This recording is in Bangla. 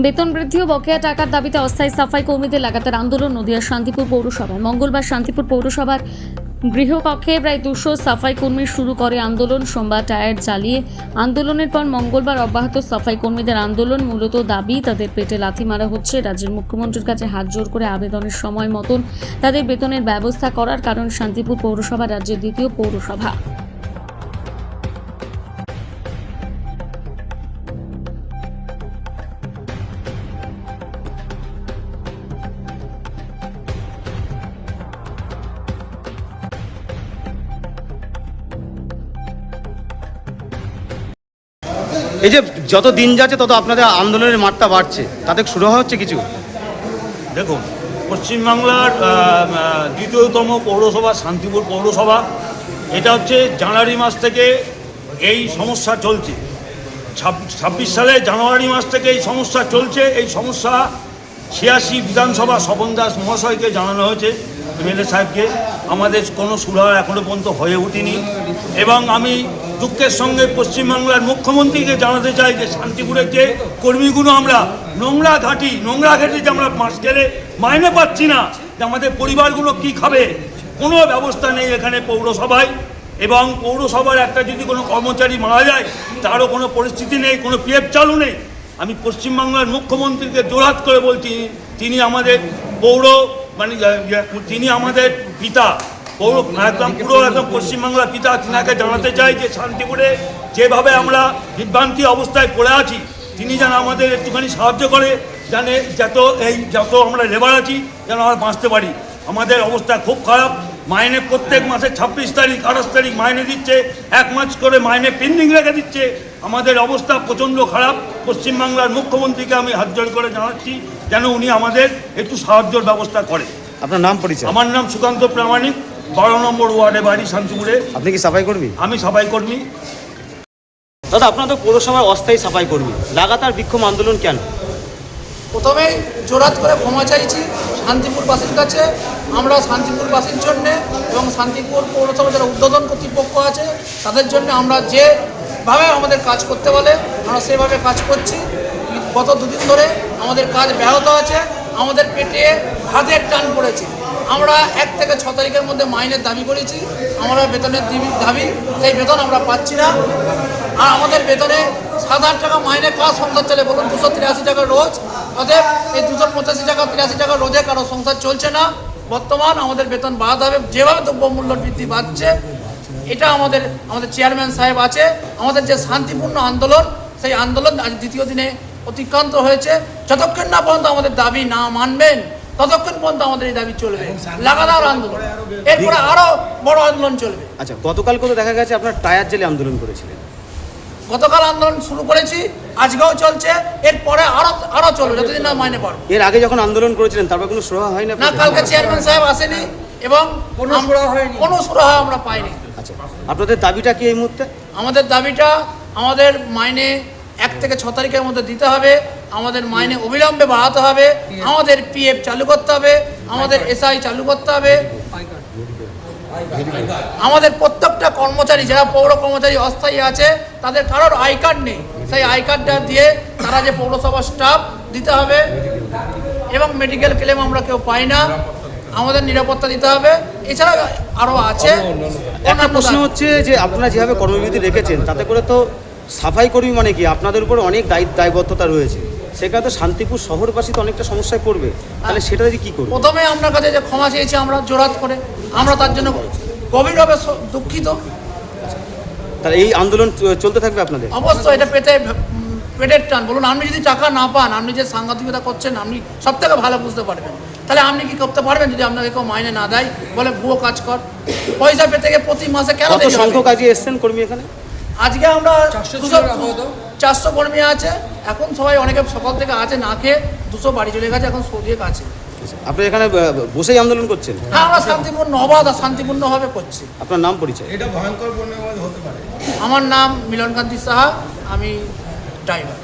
বেতন বৃদ্ধি ও বকেয়া টাকার দাবিতে অস্থায়ী সাফাই কর্মীদের লাগাতার আন্দোলন। নদিয়ার শান্তিপুর পৌরসভায় মঙ্গলবার শান্তিপুর পৌরসভার গৃহকক্ষে প্রায় 200 সাফাই কর্মী শুরু করে আন্দোলন। সোমবার টায়ার জ্বালিয়ে আন্দোলনের পর মঙ্গলবার অব্যাহত সাফাই কর্মীদের আন্দোলন। মূলত দাবি, তাদের পেটে লাথি মারা হচ্ছে। রাজ্যের মুখ্যমন্ত্রীর কাছে হাত জোর করে আবেদনের সময় মতন তাদের বেতনের ব্যবস্থা করার, কারণ শান্তিপুর পৌরসভা রাজ্যের দ্বিতীয় পৌরসভা। এই যে যত দিন যাচ্ছে তত আপনাদের আন্দোলনের মাত্রা বাড়ছে, তাতে শুরু হচ্ছে কিছু? দেখুন, পশ্চিমবাংলার দ্বিতীয়তম পৌরসভা শান্তিপুর পৌরসভা, এটা হচ্ছে জানুয়ারি মাস থেকে এই সমস্যা চলছে। 26 সালে জানুয়ারি মাস থেকে এই সমস্যা চলছে। এই সমস্যা 86 বিধানসভা স্বপন দাস মহাশয়কে জানানো হয়েছে, এমএলএ সাহেবকে। আমাদের কোনো সুরাহা এখনও পর্যন্ত হয়ে ওঠেনি। এবং আমি দুঃখের সঙ্গে পশ্চিমবাংলার মুখ্যমন্ত্রীকে জানাতে চাই যে শান্তিপুরের যে কর্মীগুলো আমরা নোংরা ঘাটি যে আমরা মাস গেলে মাইনে পাচ্ছি না, যে আমাদের পরিবারগুলো কি খাবে, কোনো ব্যবস্থা নেই এখানে পৌরসভায়। এবং পৌরসভার একটা যদি কোনো কর্মচারী মারা যায় তারও কোনো পরিস্থিতি নেই, কোনো পিএফ চালু নেই। আমি পশ্চিমবাংলার মুখ্যমন্ত্রীকে জোরহাত করে বলছি, তিনি আমাদের তিনি আমাদের পিতা, একদম পশ্চিমবাংলার পিতা। তিনাকে জানাতে চাই যে শান্তিপুরে যেভাবে আমরা বিভ্রান্তি অবস্থায় পড়ে আছি, তিনি যেন আমাদের একটুখানি সাহায্য করে, যত আমরা লেবার আছি যেন আমরা বাঁচতে পারি। আমাদের অবস্থা খুব খারাপ। মাইনে প্রত্যেক মাসে 26 তারিখ 28 তারিখ মাইনে দিচ্ছে, 1 মাস করে মাইনে পেন্ডিং রেখে দিচ্ছে। আমাদের অবস্থা প্রচণ্ড খারাপ। পশ্চিমবাংলার মুখ্যমন্ত্রীকে আমি হাত জোড় করে জানাচ্ছি যেন উনি আমাদের একটু সাহায্যের ব্যবস্থা করে। আপনার নাম পরিচয়? আমার নাম সুকান্ত প্রামাণিক, 12 নম্বর ওয়ার্ডে বাড়ি, শান্তিপুরে। আপনি কি সাফাই কর্মী? আমি সাফাই কর্মী। দাদা, আপনাদের পৌরসভায় অস্থায়ী সাফাই কর্মী, লাগাতার বিক্ষোভ আন্দোলন কেন? প্রথমেই জোরাত করে ক্ষমা চাইছি শান্তিপুরবাসীর কাছে। আমরা শান্তিপুরবাসীর জন্যে এবং শান্তিপুর পৌরসভা যারা উদ্বোধন কর্তৃপক্ষ আছে তাদের জন্য আমরা যেভাবে আমাদের কাজ করতে বলে আমরা সেভাবে কাজ করছি। গত দুদিন ধরে আমাদের কাজ ব্যাহত আছে, আমাদের পেটে হাতের টান পড়েছে। আমরা 1 থেকে 6 তারিখের মধ্যে মাইনের দাবি করেছি, আমরা বেতনের দাবি, সেই বেতন আমরা পাচ্ছি না। আর আমাদের বেতনে 7-8 টাকা মাইনে কার সংসার চলে বলুন? 283 টাকা রোজ। অতএব এই 285 টাকা 83 টাকা রোজে কারো সংসার চলছে না। বর্তমান আমাদের বেতন বাড়াতে হবে, যেভাবে দ্রব্যমূল্য বৃদ্ধি পাচ্ছে। এটা আমাদের চেয়ারম্যান সাহেব আছে, আমাদের যে শান্তিপূর্ণ আন্দোলন, সেই আন্দোলন আজ দ্বিতীয় দিনে অতিক্রান্ত হয়েছে। যতক্ষণ না পর্যন্ত আমাদের দাবি না মানবেন ততক্ষণ পর্যন্ত আমাদের এই দাবি চলবে, লাগাতার আন্দোলন। এরপরে আরো বড় আন্দোলন চলবে। আচ্ছা, গতকাল করে দেখা গেছে আপনার টায়ার জেলে আন্দোলন করেছিলেন। গতকাল আন্দোলন শুরু করেছি, আজকেও চলছে, এরপরে আরো চলবে যতদিন না মাইনে পাবো। এর আগে যখন আন্দোলন করেছিলেন তারপর কোনো সুরাহা হয় না? কালকে চেয়ারম্যান সাহেব আসেনি এবং কোনো সুরাহা আমরা পাইনি। আচ্ছা, আপনাদের দাবিটা কি এই মুহূর্তে? আমাদের দাবিটা, আমাদের মাইনে 1 থেকে 6 তারিখের মধ্যে দিতে হবে, আমাদের মাইনে অবিলম্বে বাড়াতে হবে, আমাদের পিএফ চালু করতে হবে, আমাদের এসআই চালু করতে হবে। আমাদের প্রত্যেকটা কর্মচারী যারা পৌর কর্মচারী অস্থায়ী আছে তাদের কারোর আই কার্ড নেই, সেই আই কার্ডটা দিয়ে তারা যে পৌরসভার স্টাফ দিতে হবে। এবং মেডিকেল ক্লেম আমরা কেউ পাই না, আমাদের নিরাপত্তা দিতে হবে। এছাড়া আরও আছে। একটা প্রশ্ন হচ্ছে যে আপনারা যেভাবে কর্মবিরতি রেখেছেন তাতে করে তো সাফাই কর্মী মানে কি আপনাদের উপরে অনেক দায়বদ্ধতা রয়েছে, সেখানে তো শান্তিপুর শহরবাসী তো অনেকটা সমস্যায় পড়বে, তাহলে সেটা যদি কী করবে? প্রথমে আপনার কাছে যে ক্ষমা চেয়েছি আমরা জোরাত করে, আমরা তার জন্য গভীরভাবে দুঃখিত। তাহলে এই আন্দোলন চলতে থাকবে আপনাদের? অবশ্যই, এটা পেটের টান। বলুন, আপনি যদি টাকা না পান, আপনি যে সাংঘাতিকতা করছেন আপনি সব থেকে ভালো বুঝতে পারবেন। তাহলে আপনি কি করতে পারবেন যদি আপনাকে কেউ মাইনে না দেয়, বলে ভুয়ো কাজ কর, পয়সা পেতে গিয়ে প্রতি মাসে কেন? কত সংখ্যক আজকে এসছেন কর্মী এখানে? আজকে আমরা 400 কর্মী আছে। এখন সবাই অনেকে সকাল থেকে আছে না খেয়ে, 200 বাড়ি চলে গেছে, এখন সৌদিয়ে কাছে। আপনি এখানে বসেই আন্দোলন করছেন? হ্যাঁ, আমরা শান্তিপূর্ণ অবাধ আর শান্তিপূর্ণভাবে করছি। আপনার নাম পরিচয়? এটা ভয়ঙ্কর বন্যবাদ হতে পারে। আমার নাম মিলনকান্তি সাহা, আমি ড্রাইভার।